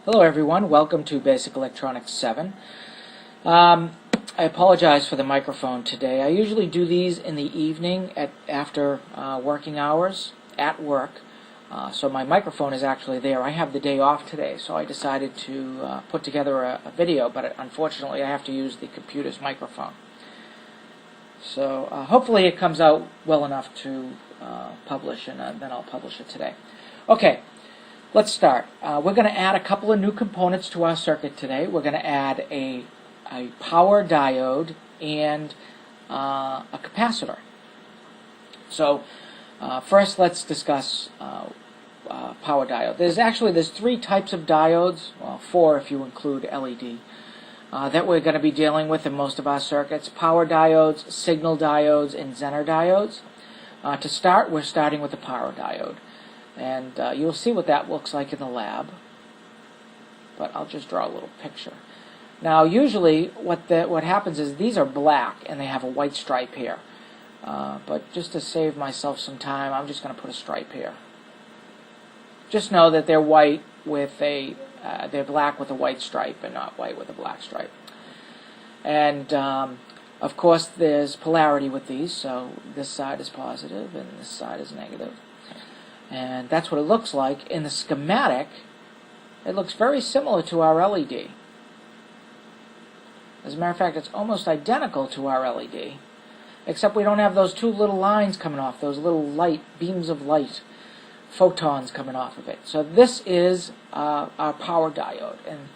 Hello everyone, welcome to Basic Electronics 7. I apologize for the microphone today. I usually do these in the evening after working hours at work, so my microphone is actually there. I have the day off today, so I decided to put together a video, but unfortunately I have to use the computer's microphone. So hopefully it comes out well enough to publish, and then I'll publish it today. Okay. Let's start. We're going to add a couple of new components to our circuit today. We're going to add a power diode and a capacitor. So first let's discuss power diode. There's three types of diodes, well, four if you include LED, that we're going to be dealing with in most of our circuits. Power diodes, signal diodes, and Zener diodes. To start, we're starting with the power diode. And you'll see what that looks like in the lab, but I'll just draw a little picture. Now, usually what happens is these are black and they have a white stripe here. But just to save myself some time, I'm just going to put a stripe here. Just know that they're white with they're black with a white stripe and not white with a black stripe. And of course, there's polarity with these, so this side is positive and this side is negative. And that's what it looks like. In the schematic, it looks very similar to our LED. As a matter of fact, it's almost identical to our LED, except we don't have those two little lines coming off, those little beams of light, photons coming off of it. So this is our power diode. And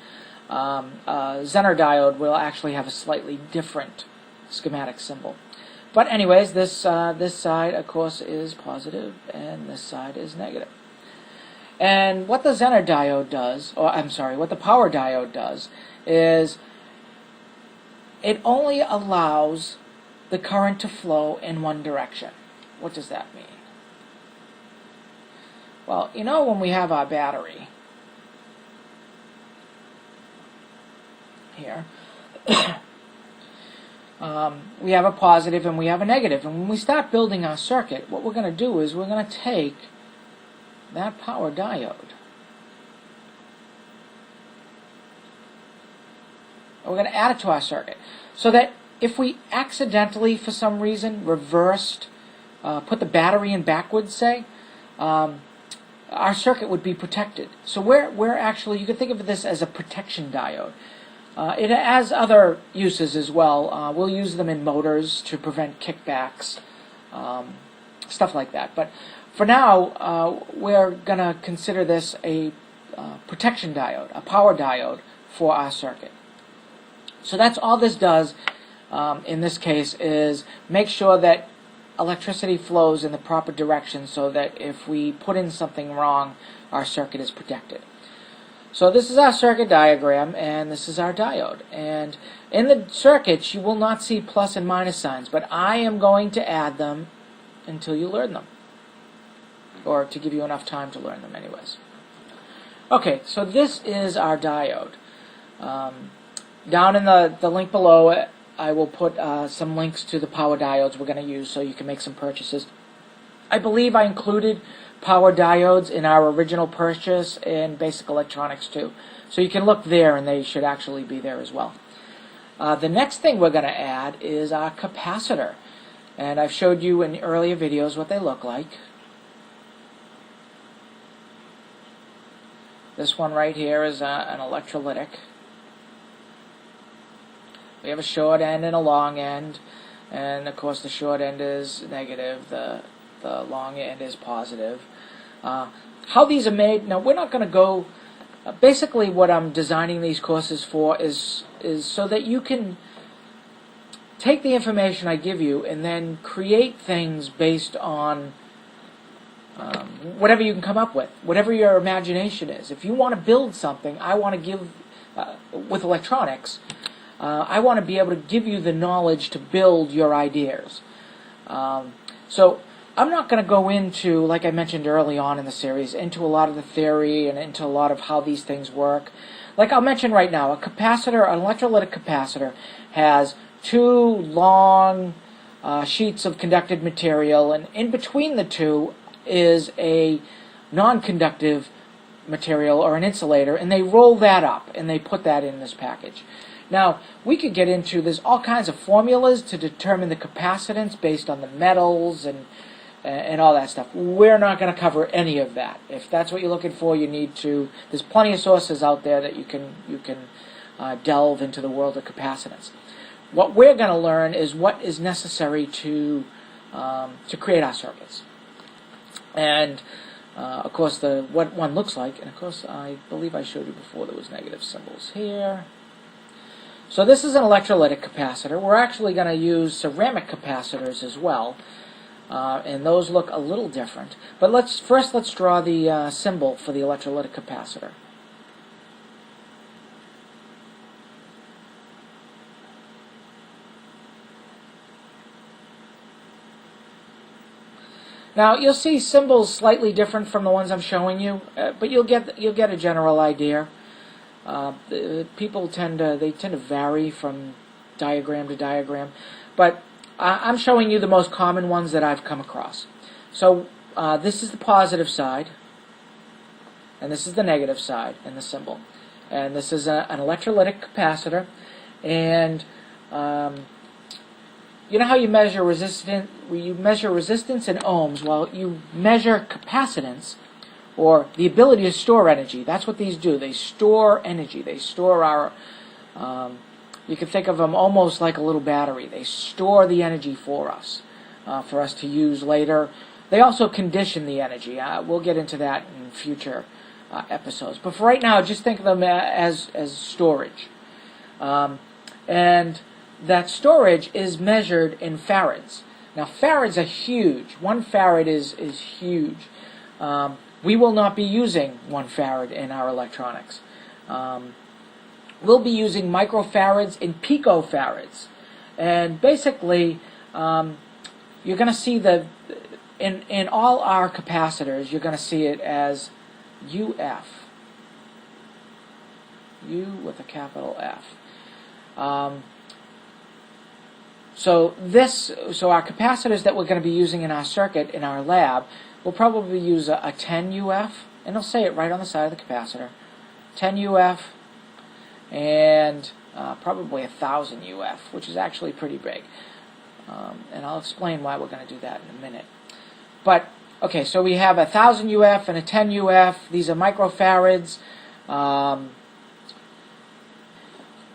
Zener diode will actually have a slightly different schematic symbol. But anyways, this side, of course, is positive, and this side is negative. And what the Zener diode does, what the power diode does, is it only allows the current to flow in one direction. What does that mean? Well, you know when we have our battery here, we have a positive and we have a negative. And when we start building our circuit, what we're going to do is we're going to take that power diode. And we're going to add it to our circuit. So that if we accidentally, for some reason, reversed, put the battery in backwards, say, our circuit would be protected. So we're actually, you can think of this as a protection diode. It has other uses as well. We'll use them in motors to prevent kickbacks, stuff like that. But for now, we're going to consider this a protection diode, a power diode for our circuit. So that's all this does in this case is make sure that electricity flows in the proper direction so that if we put in something wrong, our circuit is protected. So this is our circuit diagram, and this is our diode. And in the circuits, you will not see plus and minus signs, but I am going to add them until you learn them, or to give you enough time to learn them anyways. Okay, so this is our diode. Down in the link below, I will put some links to the power diodes we're going to use so you can make some purchases. I believe I included power diodes in our original purchase in Basic Electronics 2. So you can look there, and they should actually be there as well. The next thing we're going to add is our capacitor. And I've showed you in earlier videos what they look like. This one right here is an electrolytic. We have a short end and a long end. And of course the short end is negative. The long end is positive. How these are made, now we're not going to go, basically what I'm designing these courses for is so that you can take the information I give you and then create things based on whatever you can come up with, whatever your imagination is. If you want to build something, I want to give, with electronics, I want to be able to give you the knowledge to build your ideas. So I'm not going to go into, like I mentioned early on in the series, into a lot of the theory and into a lot of how these things work. Like I'll mention right now, a capacitor, an electrolytic capacitor, has two long sheets of conductive material, and in between the two is a non-conductive material or an insulator, and they roll that up and they put that in this package. Now, we could get into, there's all kinds of formulas to determine the capacitance based on the metals and all that stuff. We're not going to cover any of that. If that's what you're looking for, you need to, there's plenty of sources out there that you can delve into the world of capacitance. What we're going to learn is what is necessary to create our circuits. And of course, what one looks like, and of course, I believe I showed you before there was negative symbols here. So this is an electrolytic capacitor. We're actually going to use ceramic capacitors as well, and those look a little different. But let's draw the symbol for the electrolytic capacitor. Now you'll see symbols slightly different from the ones I'm showing you, but you'll get a general idea. People tend to vary from diagram to diagram, but I'm showing you the most common ones that I've come across. So this is the positive side, and this is the negative side in the symbol, and this is an electrolytic capacitor, and you know how you measure resistance? You measure resistance in ohms. Well, you measure capacitance, or the ability to store energy. That's what these do. They store energy. They store our. You can think of them almost like a little battery. They store the energy for us to use later. They also condition the energy. We'll get into that in future episodes. But for right now, just think of them as storage. And that storage is measured in farads. Now, farads are huge. 1 farad is huge. We will not be using 1 farad in our electronics. We'll be using microfarads and picofarads. And basically, you're going to see in all our capacitors, you're going to see it as UF. U with a capital F. So our capacitors that we're going to be using in our circuit in our lab will probably use a 10 UF, and it'll say it right on the side of the capacitor, 10 UF, and probably 1,000 UF, which is actually pretty big. And I'll explain why we're going to do that in a minute. But okay, so we have 1,000 UF and a 10 UF. These are microfarads.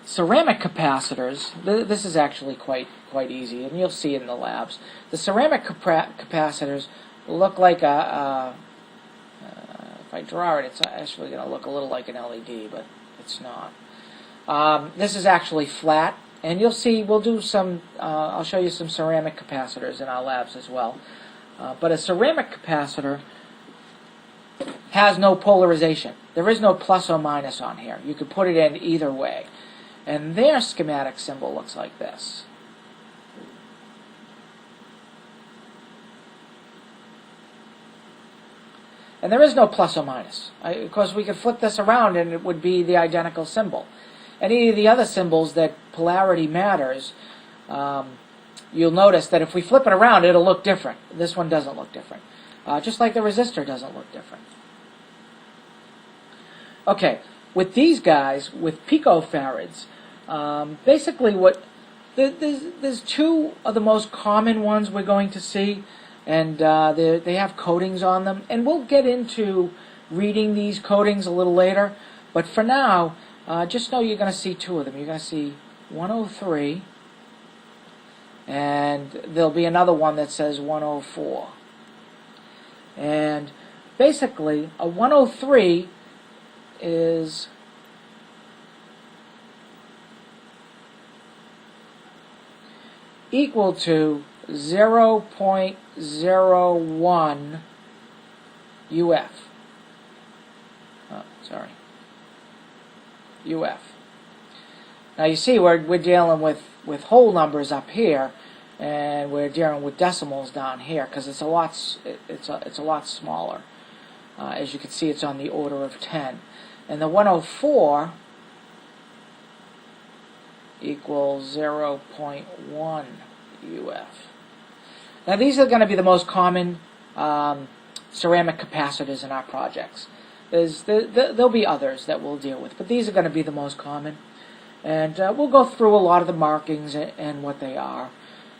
Ceramic capacitors, this is actually quite easy, and you'll see it in the labs. The ceramic capacitors look like if I draw it, it's actually going to look a little like an LED, but it's not. This is actually flat, and you'll see, we'll do some, I'll show you some ceramic capacitors in our labs as well. But a ceramic capacitor has no polarization. There is no plus or minus on here. You could put it in either way. And their schematic symbol looks like this. And there is no plus or minus. Of course, we could flip this around and it would be the identical symbol. Any of the other symbols that polarity matters, you'll notice that if we flip it around, it'll look different. This one doesn't look different. Just like the resistor doesn't look different. Okay, with these guys, with picofarads, basically there's 2 of the most common ones we're going to see, and they have coatings on them, and we'll get into reading these coatings a little later, but for now, just know you're going to see 2 of them. You're going to see 103, and there'll be another one that says 104. And basically, a 103 is equal to 0.01 UF. UF. Now you see we're dealing with whole numbers up here, and we're dealing with decimals down here because it's a lot smaller. As you can see, it's on the order of 10, and the 104 equals 0.1 UF. Now these are going to be the most common ceramic capacitors in our projects. There'll be others that we'll deal with, but these are going to be the most common. And we'll go through a lot of the markings and what they are.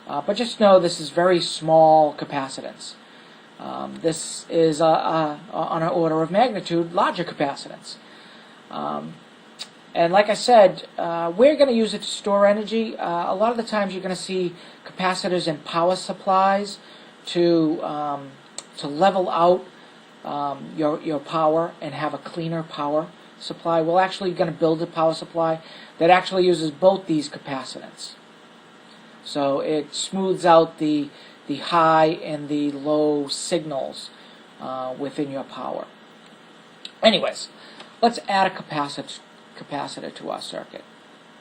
But just know this is very small capacitance. This is on an order of magnitude larger capacitance. And like I said, we're going to use it to store energy. A lot of the times you're going to see capacitors in power supplies to level out your power and have a cleaner power supply. We're actually going to build a power supply that actually uses both these capacitance. So it smooths out the high and the low signals within your power. Anyways, let's add a capacitor to our circuit.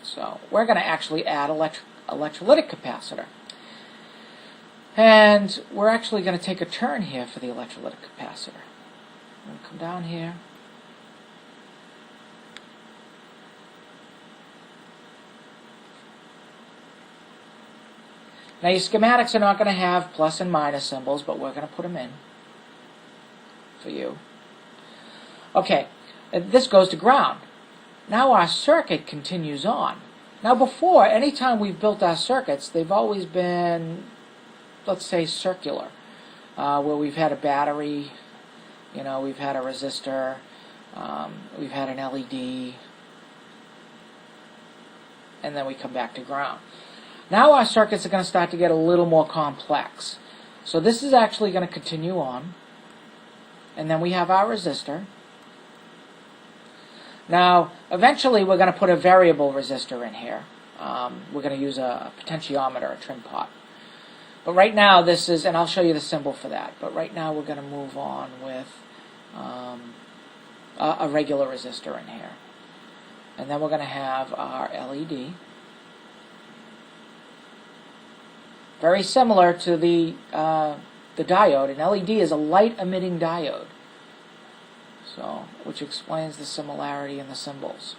So we're going to actually add electrolytic capacitor. And we're actually going to take a turn here for the electrolytic capacitor. I'm going to come down here. Now your schematics are not going to have plus and minus symbols, but we're going to put them in for you. Okay, this goes to ground. Now our circuit continues on. Now before, anytime we've built our circuits, they've always been, let's say, circular, where we've had a battery, we've had a resistor, we've had an LED, and then we come back to ground. Now our circuits are going to start to get a little more complex. So this is actually going to continue on. And then we have our resistor. Now, eventually we're going to put a variable resistor in here. We're going to use a potentiometer, a trim pot. But right now this is, and I'll show you the symbol for that, but right now we're going to move on with a regular resistor in here. And then we're going to have our LED. Very similar to the diode. An LED is a light-emitting diode, so which explains the similarity in the symbols.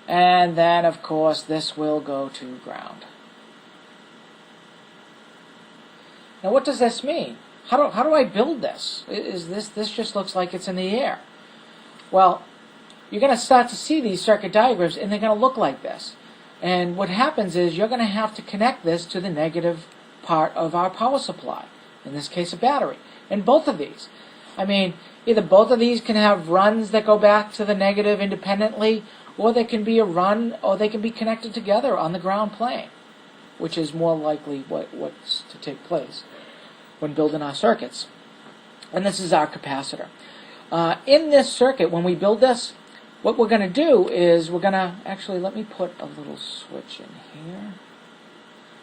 And then, of course, this will go to ground. Now, what does this mean? How do I build this? This just looks like it's in the air? Well, you're going to start to see these circuit diagrams, and they're going to look like this. And what happens is you're going to have to connect this to the negative part of our power supply, in this case a battery. And both of these. I mean, either both of these can have runs that go back to the negative independently, or there can be a run, or they can be connected together on the ground plane, which is more likely what's to take place when building our circuits. And this is our capacitor. In this circuit, when we build this, what we're going to do is we're going to, actually, let me put a little switch in here.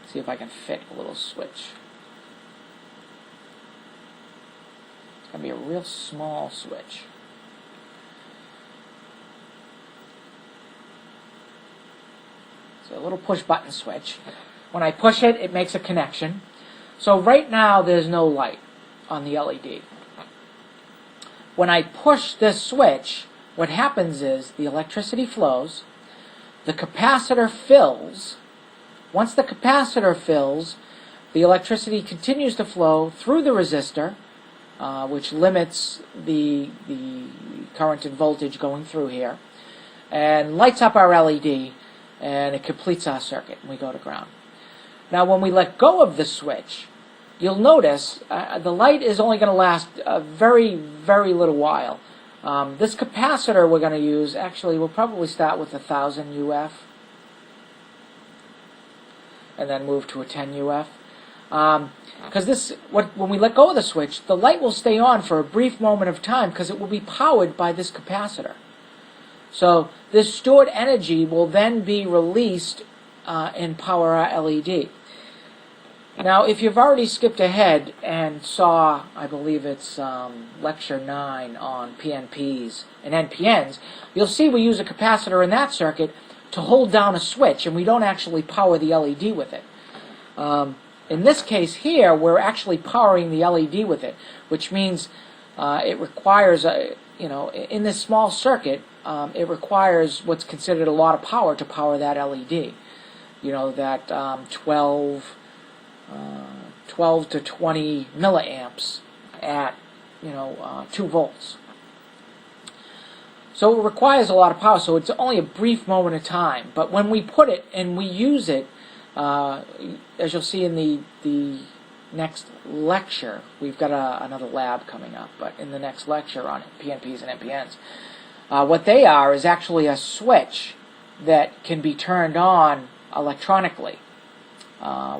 See if I can fit a little switch. It's going to be a real small switch. So a little push button switch. When I push it, it makes a connection. So right now there's no light on the LED. When I push this switch, what happens is the electricity flows, the capacitor fills. Once the capacitor fills, the electricity continues to flow through the resistor, which limits the current and voltage going through here, and lights up our LED, and it completes our circuit, and we go to ground. Now when we let go of the switch, you'll notice the light is only going to last a very, very little while. This capacitor we're going to use, actually, we'll probably start with 1000 UF and then move to a 10 UF. Because when we let go of the switch, the light will stay on for a brief moment of time because it will be powered by this capacitor. So this stored energy will then be released and power our LED. Now, if you've already skipped ahead and saw, I believe it's Lecture 9 on PNPs and NPNs, you'll see we use a capacitor in that circuit to hold down a switch, and we don't actually power the LED with it. In this case here, we're actually powering the LED with it, which means it requires, in this small circuit, it requires what's considered a lot of power to power that LED. That 12 to 20 milliamps at 2 volts. So it requires a lot of power, so it's only a brief moment of time. But when we put it and we use it, as you'll see in the next lecture, we've got another lab coming up, but in the next lecture on PNPs and NPNs, what they are is actually a switch that can be turned on electronically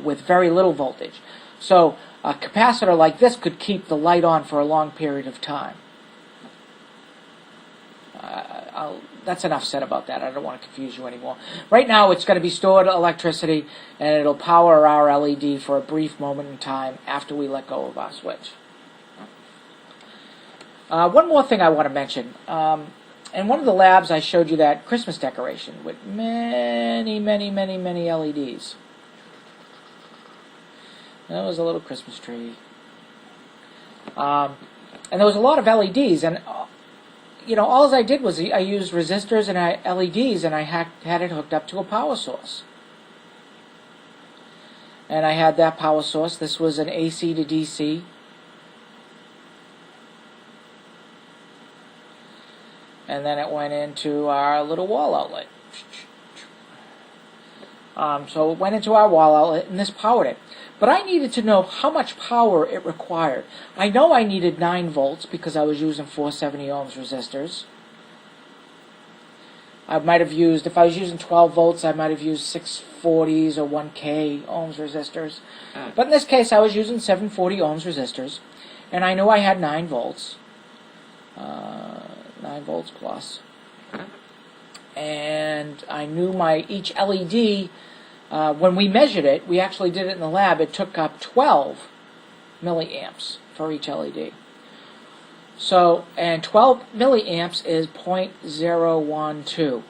with very little voltage. So a capacitor like this could keep the light on for a long period of time. That's enough said about that. I don't want to confuse you anymore. Right now, it's going to be stored electricity, and it'll power our LED for a brief moment in time after we let go of our switch. One more thing I want to mention. In one of the labs, I showed you that Christmas decoration with many, many, many, many LEDs. That was a little Christmas tree. And there was a lot of LEDs, and all I did was I used resistors and LEDs, and I had it hooked up to a power source. And I had that power source. This was an AC to DC. And then it went into our little wall outlet. So it went into our wall outlet, and this powered it. But I needed to know how much power it required. I know I needed 9 volts because I was using 470 ohms resistors. I might have used, if I was using 12 volts, I might have used 640s or 1K ohms resistors. But in this case, I was using 740 ohms resistors. And I knew I had 9 volts. 9 volts plus. And I knew each LED, when we measured it, we actually did it in the lab, it took up 12 milliamps for each LED. So, and 12 milliamps is 0.012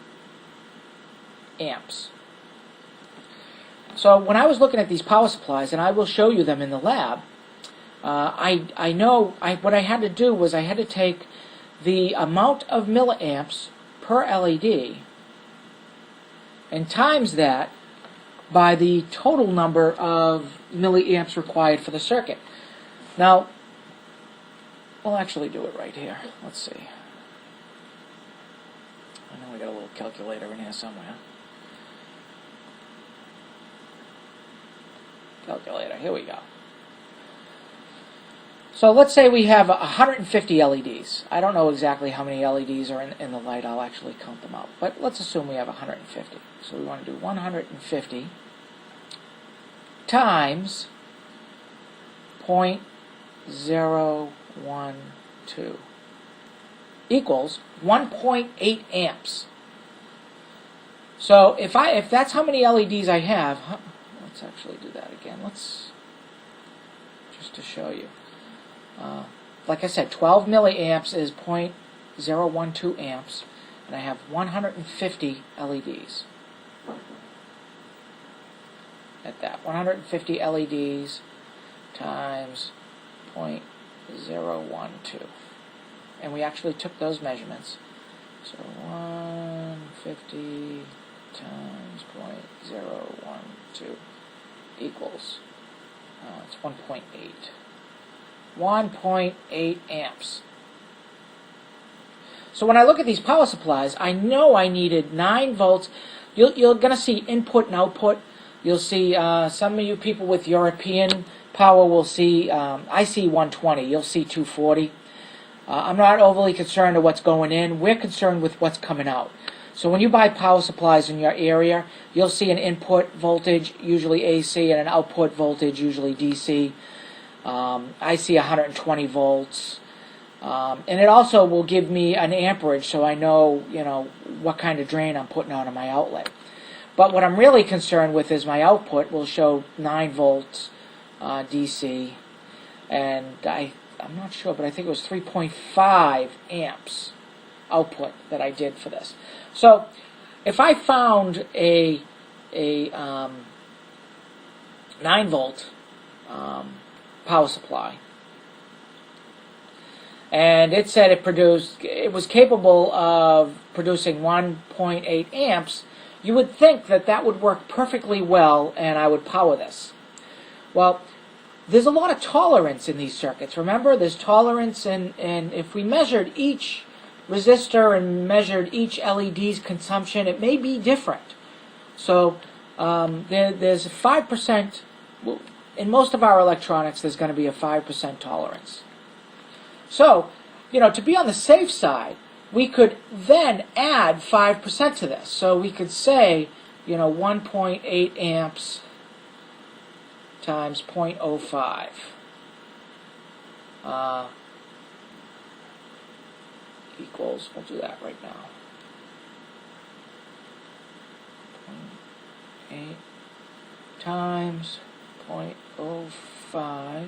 amps. So when I was looking at these power supplies, and I will show you them in the lab, what I had to do was I had to take the amount of milliamps per LED and times that by the total number of milliamps required for the circuit. Now, we'll actually do it right here. Let's see. I know we got a little calculator in here somewhere. Calculator, here we go. So let's say we have 150 LEDs. I don't know exactly how many LEDs are in the light. I'll actually count them out. But let's assume we have 150. So we want to do 150 times 0.012 equals 1.8 amps. So if that's how many LEDs I have, let's actually do that again. Let's just to show you. Like I said, 12 milliamps is 0.012 amps, and I have 150 LEDs. At that, 150 LEDs times 0.012. And we actually took those measurements. So 150 times 0.012 equals, it's 1.8. 1.8 amps. So when I look at these power supplies, I know I needed 9 volts. You're going to see input and output. You'll see some of you people with European power will see, I see 120, you'll see 240. I'm not overly concerned with what's going in. We're concerned with what's coming out. So when you buy power supplies in your area, you'll see an input voltage, usually AC, and an output voltage, usually DC. I see 120 volts. And it also will give me an amperage so I know, what kind of drain I'm putting on in my outlet. But what I'm really concerned with is my output will show 9 volts DC. And I'm not sure, but I think it was 3.5 amps output that I did for this. So if I found a 9 volt power supply, and it said it was capable of producing 1.8 amps, you would think that would work perfectly well and I would power this. Well, there's a lot of tolerance in these circuits. Remember, there's tolerance, and if we measured each resistor and measured each LED's consumption, it may be different. So there's a 5%, in most of our electronics, there's going to be a 5% tolerance. So, to be on the safe side, we could then add 5% to this. So we could say, 1.8 amps times 0.05. Equals, we'll do that right now. 0.8 times 0.05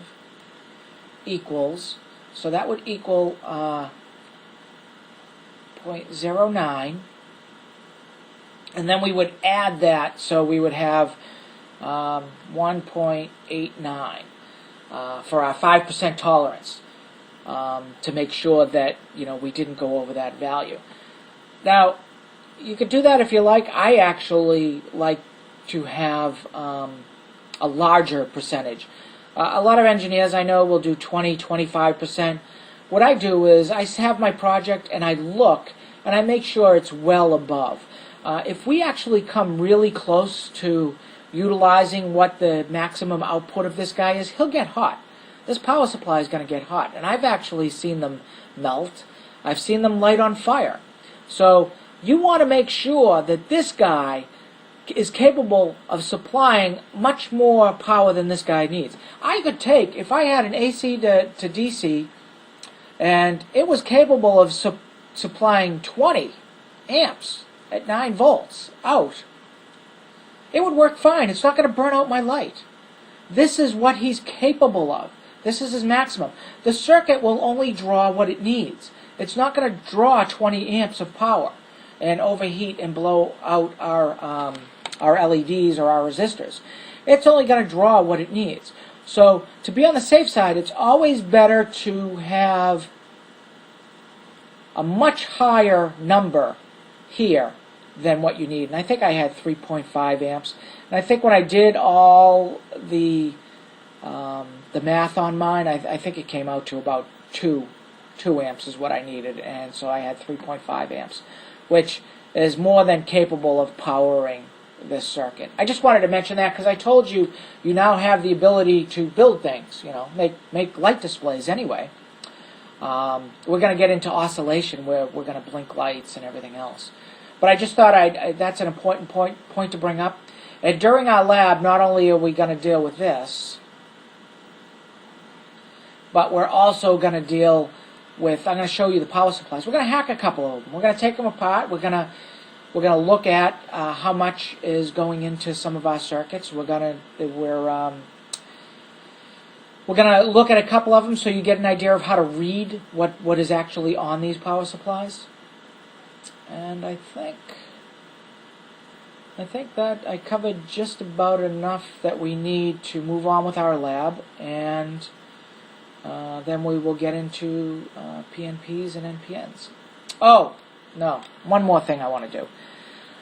equals, so that would equal 0.09, and then we would add that, so we would have 1.89 for our 5% tolerance, to make sure that we didn't go over that value. Now, you could do that if you like. I actually like to have a larger percentage. A lot of engineers I know will do 20, 25%. What I do is I have my project and I look and I make sure it's well above. If we actually come really close to utilizing what the maximum output of this guy is, he'll get hot. This power supply is going to get hot. And I've actually seen them melt. I've seen them light on fire. So you want to make sure that this guy is capable of supplying much more power than this guy needs. I could take, if I had an AC to DC, and it was capable of supplying 20 amps at 9 volts out, it would work fine. It's not going to burn out my light. This is what he's capable of. This is his maximum. The circuit will only draw what it needs. It's not going to draw 20 amps of power and overheat and blow out our LEDs or our resistors. It's only going to draw what it needs. So to be on the safe side, it's always better to have a much higher number here than what you need. And I think I had 3.5 amps. And I think when I did all the math on mine, I think it came out to about 2 amps is what I needed. And so I had 3.5 amps, which is more than capable of powering this circuit. I just wanted to mention that because I told you now have the ability to build things, make light displays anyway. We're going to get into oscillation where we're going to blink lights and everything else. But I just thought that's an important point to bring up. And during our lab, not only are we going to deal with this, but we're also going to deal with, I'm going to show you the power supplies. We're going to hack a couple of them. We're going to take them apart. We're going to look at how much is going into some of our circuits. We're going to look at a couple of them so you get an idea of how to read what is actually on these power supplies. And I think that I covered just about enough that we need to move on with our lab, and then we will get into PNPs and NPNs. Oh, no, one more thing I want to do.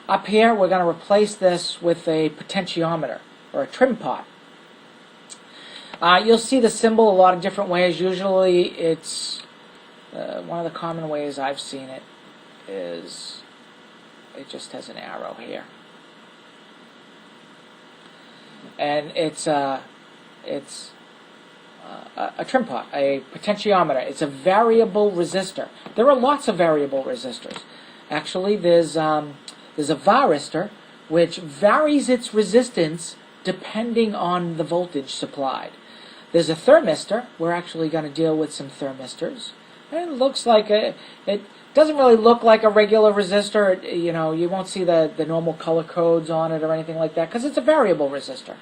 Up here, we're going to replace this with a potentiometer, or a trim pot. You'll see the symbol a lot of different ways. Usually it's, one of the common ways I've seen it is it just has an arrow here. And it's a trim pot, a potentiometer. It's a variable resistor. There are lots of variable resistors. Actually, there's a varistor, which varies its resistance depending on the voltage supplied. There's a thermistor. We're actually going to deal with some thermistors. And it looks like it doesn't really look like a regular resistor. You won't see the normal color codes on it or anything like that because it's a variable resistor.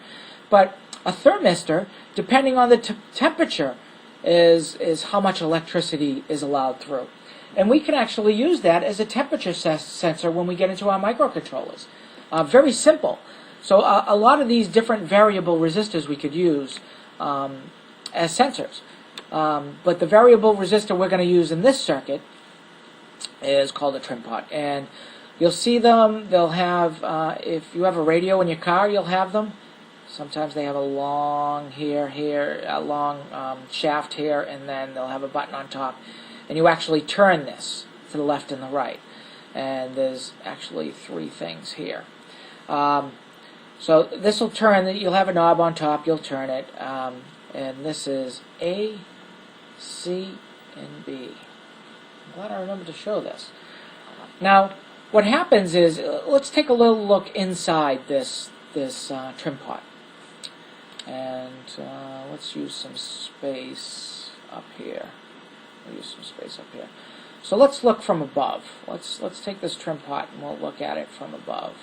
But a thermistor, depending on the temperature, is how much electricity is allowed through. And we can actually use that as a temperature sensor when we get into our microcontrollers. Very simple. So a lot of these different variable resistors we could use as sensors. But the variable resistor we're going to use in this circuit is called a trim pot. And you'll see them. They'll have, if you have a radio in your car, you'll have them. Sometimes they have a long a long shaft here, and then they'll have a button on top. And you actually turn this to the left and the right. And there's actually 3 things here. So this will turn, you'll have a knob on top, you'll turn it, and this is A, C, and B. I'm glad I remembered to show this. Now, what happens is, let's take a little look inside this trim pot. And let's use some space up here. We'll use some space up here. So let's look from above. Let's take this trim pot and we'll look at it from above.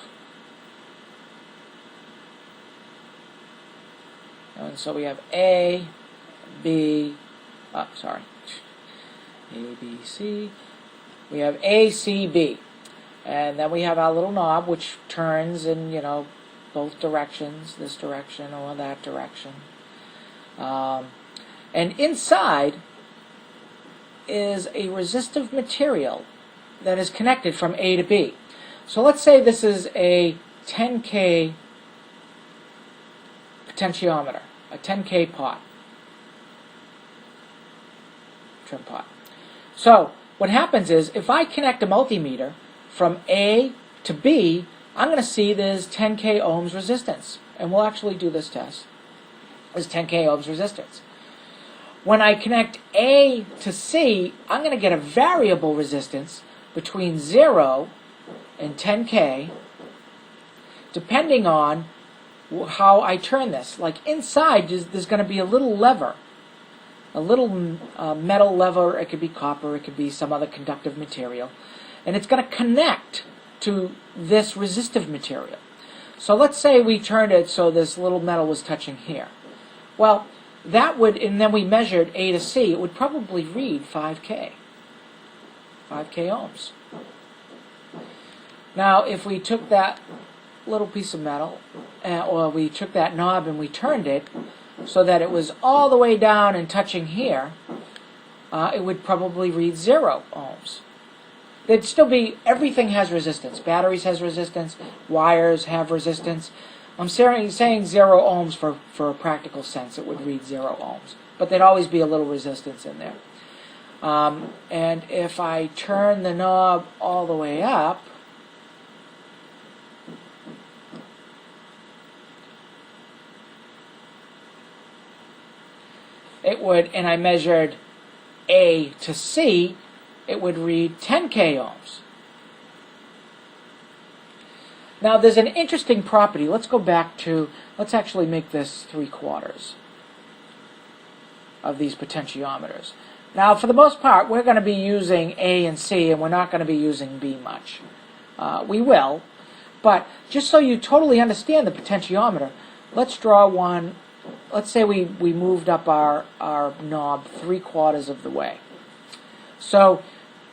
And so we have A, B, A, B, C. We have A, C, B. And then we have our little knob which turns in, both directions, this direction or that direction. And inside is a resistive material that is connected from A to B. So let's say this is a 10K potentiometer, a 10K pot, trim pot. So what happens is, if I connect a multimeter from A to B, I'm going to see there's 10K ohms resistance. And we'll actually do this test. There's 10K ohms resistance. When I connect A to C, I'm going to get a variable resistance between 0 and 10K, depending on how I turn this. Like inside, there's going to be a little lever, a little metal lever. It could be copper, it could be some other conductive material, and it's going to connect to this resistive material. So let's say we turned it so this little metal was touching here. Well, that would, and then we measured A to C, it would probably read 5K ohms. Now, if we took that little piece of metal, or we took that knob and we turned it so that it was all the way down and touching here, it would probably read 0 ohms. There'd still be, everything has resistance. Batteries has resistance, wires have resistance. I'm saying 0 ohms for a practical sense. It would read 0 ohms. But there'd always be a little resistance in there. And if I turn the knob all the way up, it would, and I measured A to C, it would read 10K ohms. Now there's an interesting property. Let's go back to, let's actually make this 3/4 of these potentiometers. Now for the most part we're going to be using A and C, and we're not going to be using B much. We will, but just so you totally understand the potentiometer, let's draw one. Let's say we moved up our knob 3/4 of the way. So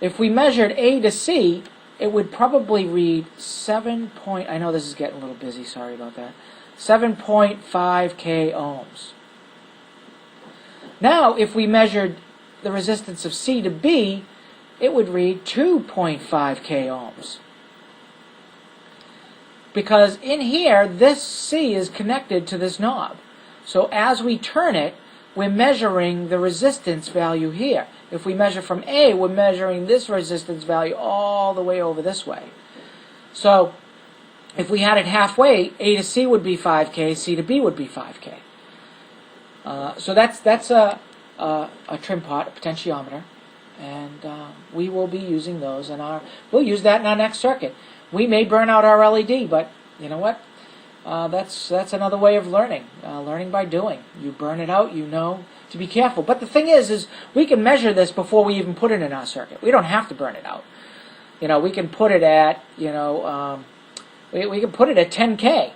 if we measured A to C, it would probably read 7 point, I know this is getting a little busy, sorry about that, 7.5K ohms. Now, if we measured the resistance of C to B, it would read 2.5K ohms. Because in here, this C is connected to this knob. So as we turn it, we're measuring the resistance value here. If we measure from A, we're measuring this resistance value all the way over this way. So if we had it halfway, A to C would be 5K, C to B would be 5K. So that's a trim pot, a potentiometer, and we will be using those in we'll use that in our next circuit. We may burn out our LED, but you know what? That's another way of learning. Learning by doing. You burn it out, you know to be careful. But the thing is we can measure this before we even put it in our circuit. We don't have to burn it out. We can put it at, we can put it at 10K,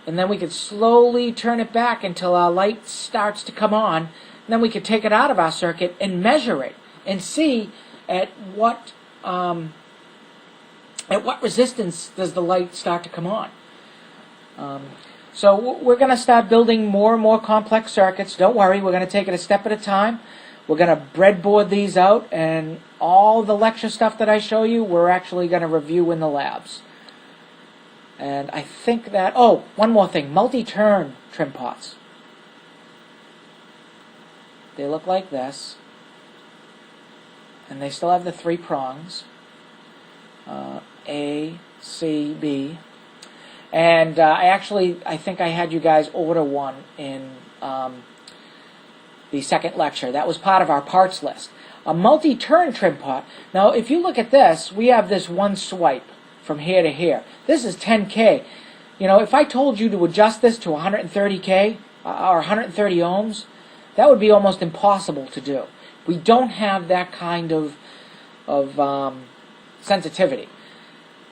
and then we can slowly turn it back until our light starts to come on. And then we can take it out of our circuit and measure it and see at what resistance does the light start to come on. So we're going to start building more and more complex circuits. Don't worry, we're going to take it a step at a time. We're going to breadboard these out, and all the lecture stuff that I show you, we're actually going to review in the labs. And I think that, oh, one more thing, multi-turn trim pots. They look like this, and they still have the 3 prongs. A, C, B. And I think I had you guys order one in the second lecture. That was part of our parts list. A multi-turn trim pot. Now, if you look at this, we have this one swipe from here to here. This is 10K. You know, if I told you to adjust this to 130K or 130 ohms, that would be almost impossible to do. We don't have that kind of sensitivity.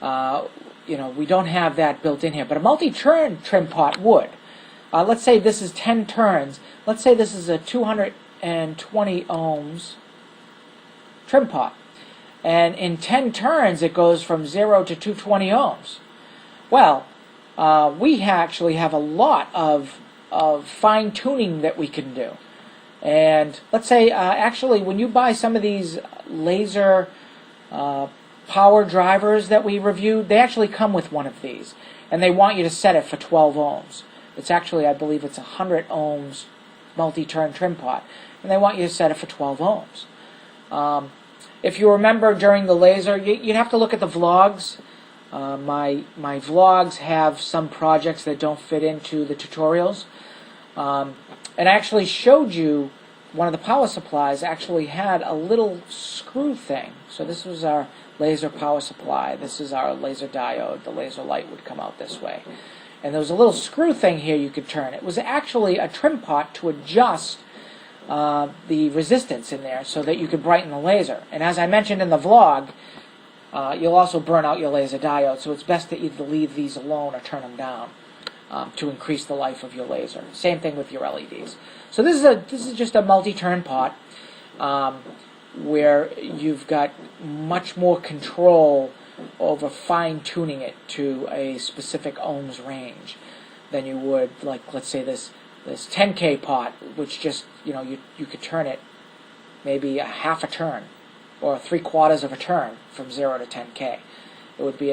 You know, we don't have that built in here. But a multi-turn trim pot would. Let's say this is 10 turns. Let's say this is a 220 ohms trim pot. And in 10 turns, it goes from 0 to 220 ohms. Well, we actually have a lot of fine-tuning that we can do. And let's say, actually, when you buy some of these laser power drivers that we reviewed, they actually come with one of these. And they want you to set it for 12 ohms. It's actually, I believe it's 100 ohms multi-turn trim pot. And they want you to set it for 12 ohms. If you remember during the laser, you'd have to look at the vlogs. My vlogs have some projects that don't fit into the tutorials. And I actually showed you one of the power supplies actually had a little screw thing. So this was our laser power supply. This is our laser diode. The laser light would come out this way. And there was a little screw thing here you could turn. It was actually a trim pot to adjust the resistance in there so that you could brighten the laser. And as I mentioned in the vlog, you'll also burn out your laser diode, so it's best to either leave these alone or turn them down to increase the life of your laser. Same thing with your LEDs. So this is just a multi-turn pot where you've got much more control over fine-tuning it to a specific ohms range than you would, like, let's say this 10K pot, which just, you know, you could turn it maybe a half a turn or 3/4 of a turn from 0 to 10K. It would be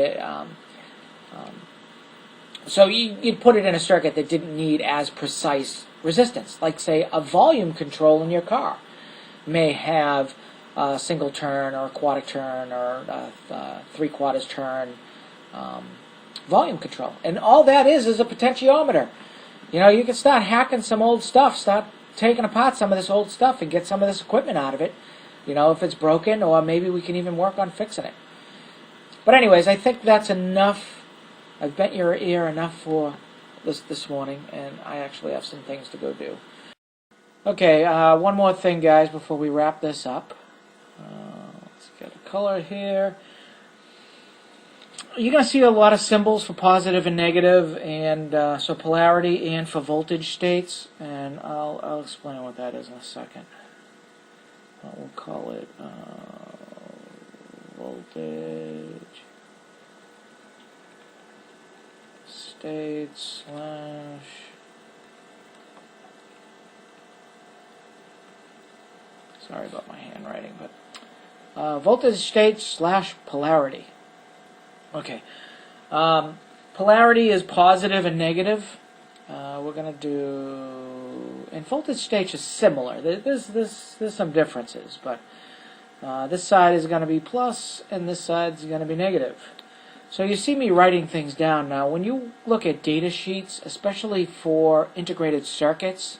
so you'd put it in a circuit that didn't need as precise resistance. Like, say, a volume control in your car may have a single turn or a quarter turn or a 3/4 turn volume control. And all that is a potentiometer. You know, you can start hacking some old stuff, start taking apart some of this old stuff and get some of this equipment out of it, you know, if it's broken, or maybe we can even work on fixing it. But anyways, I think that's enough. I've bent your ear enough for this morning, and I actually have some things to go do. Okay, one more thing, guys, before we wrap this up. Let's get a color here. You're going to see a lot of symbols for positive and negative, and so polarity and for voltage states, and I'll explain what that is in a second. We'll call it voltage state slash sorry about my handwriting, but voltage state slash polarity. Okay, polarity is positive and negative. We're going to do, and voltage state is similar. There's some differences, but this side is going to be plus, and this side is going to be negative. So you see me writing things down now. When you look at data sheets, especially for integrated circuits,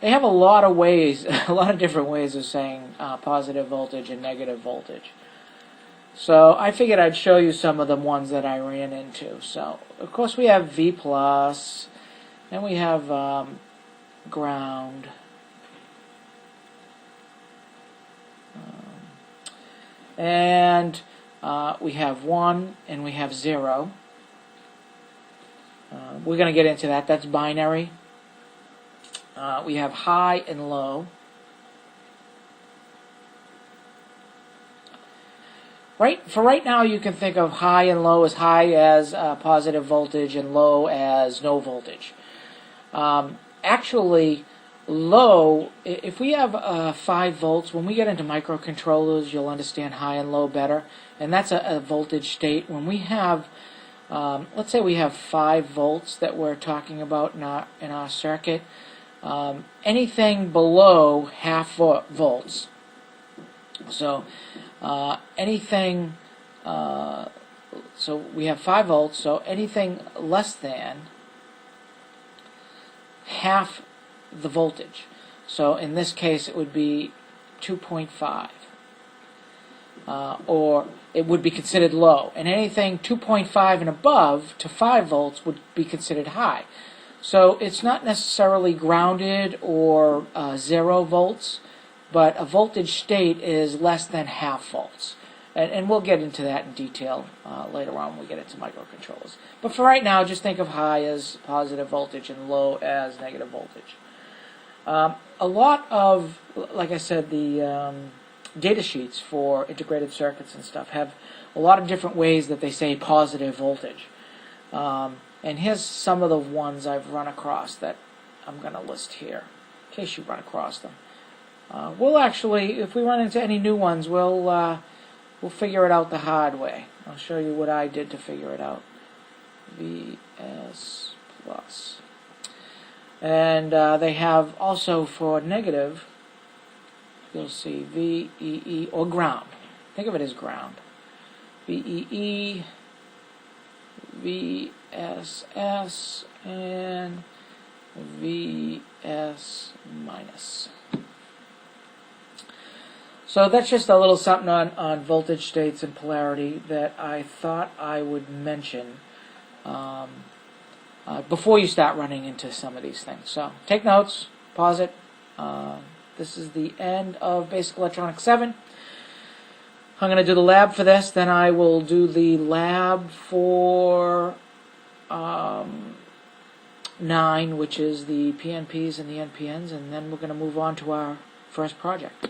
they have a lot of ways, a lot of different ways of saying positive voltage and negative voltage. So I figured I'd show you some of the ones that I ran into. So of course we have V plus, then we have ground, and we have 1 and we have 0. We're going to get into that. That's binary. We have high and low. For right now, you can think of high and low as high as positive voltage and low as no voltage. Actually, low, if we have 5 volts, when we get into microcontrollers, you'll understand high and low better. And that's a voltage state. When we have, let's say we have 5 volts that we're talking about in our circuit, anything below half volts. So anything so we have 5 volts, so anything less than half the voltage. So in this case it would be 2.5. Or it would be considered low. And anything 2.5 and above to 5 volts would be considered high. So it's not necessarily grounded or 0 volts, but a voltage state is less than half volts. And we'll get into that in detail later on when we get into microcontrollers. But for right now, just think of high as positive voltage and low as negative voltage. A lot of, like I said, the data sheets for integrated circuits and stuff have a lot of different ways that they say positive voltage. And here's some of the ones I've run across that I'm going to list here, in case you run across them. We'll actually, if we run into any new ones, we'll figure it out the hard way. I'll show you what I did to figure it out. Vs plus. And they have also for negative, you'll see VEE, or ground. Think of it as ground. VEE, VSS, and VS minus. So that's just a little something on voltage states and polarity that I thought I would mention before you start running into some of these things. So take notes, pause it. This is the end of Basic Electronics 7. I'm going to do the lab for this, then I will do the lab for 9, which is the PNPs and the NPNs, and then we're going to move on to our first project.